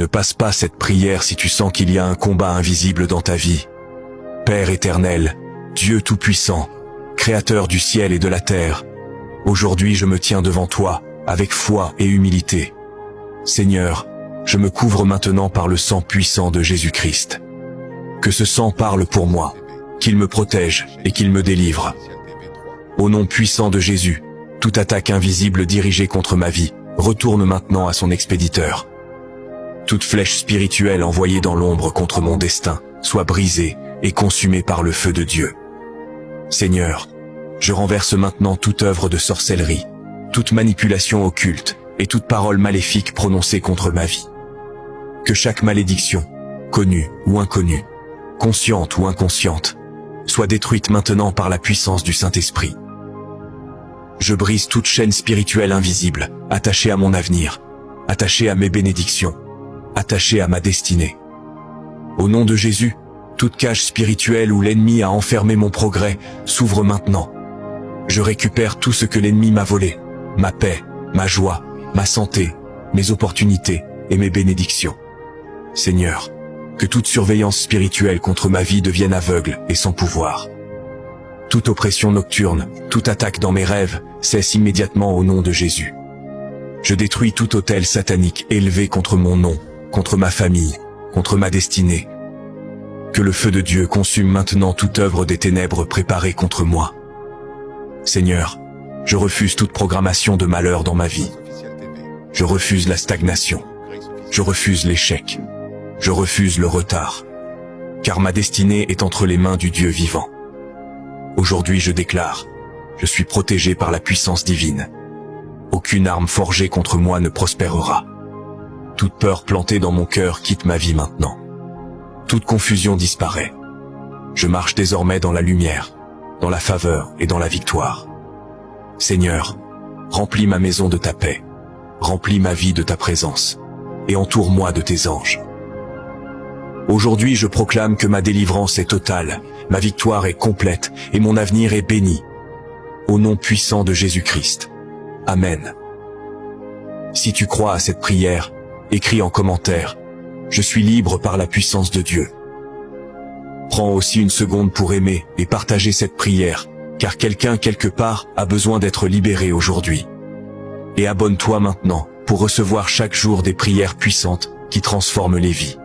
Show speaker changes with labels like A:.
A: Ne passe pas cette prière si tu sens qu'il y a un combat invisible dans ta vie. Père éternel, Dieu tout-puissant, Créateur du ciel et de la terre, aujourd'hui je me tiens devant toi, avec foi et humilité. Seigneur, je me couvre maintenant par le sang puissant de Jésus-Christ. Que ce sang parle pour moi, qu'il me protège et qu'il me délivre. Au nom puissant de Jésus, toute attaque invisible dirigée contre ma vie, retourne maintenant à son expéditeur. Toute flèche spirituelle envoyée dans l'ombre contre mon destin, soit brisée et consumée par le feu de Dieu. Seigneur, je renverse maintenant toute œuvre de sorcellerie, toute manipulation occulte et toute parole maléfique prononcée contre ma vie. Que chaque malédiction, connue ou inconnue, consciente ou inconsciente, soit détruite maintenant par la puissance du Saint-Esprit. Je brise toute chaîne spirituelle invisible, attachée à mon avenir, attachée à mes bénédictions, attachée à ma destinée. Au nom de Jésus, toute cage spirituelle où l'ennemi a enfermé mon progrès s'ouvre maintenant. Je récupère tout ce que l'ennemi m'a volé, ma paix, ma joie, ma santé, mes opportunités et mes bénédictions. Seigneur, que toute surveillance spirituelle contre ma vie devienne aveugle et sans pouvoir. Toute oppression nocturne, toute attaque dans mes rêves, cesse immédiatement au nom de Jésus. Je détruis tout autel satanique élevé contre mon nom, contre ma famille, contre ma destinée. Que le feu de Dieu consume maintenant toute œuvre des ténèbres préparée contre moi. Seigneur, je refuse toute programmation de malheur dans ma vie. Je refuse la stagnation. Je refuse l'échec. Je refuse le retard. Car ma destinée est entre les mains du Dieu vivant. Aujourd'hui je déclare, je suis protégé par la puissance divine. Aucune arme forgée contre moi ne prospérera. Toute peur plantée dans mon cœur quitte ma vie maintenant. Toute confusion disparaît. Je marche désormais dans la lumière, dans la faveur et dans la victoire. Seigneur, remplis ma maison de ta paix, remplis ma vie de ta présence, et entoure-moi de tes anges. Aujourd'hui je proclame que ma délivrance est totale, ma victoire est complète, et mon avenir est béni. Au nom puissant de Jésus-Christ. Amen. Si tu crois à cette prière, écris en commentaire, je suis libre par la puissance de Dieu. Prends aussi une seconde pour aimer et partager cette prière, car quelqu'un quelque part a besoin d'être libéré aujourd'hui. Et abonne-toi maintenant pour recevoir chaque jour des prières puissantes qui transforment les vies.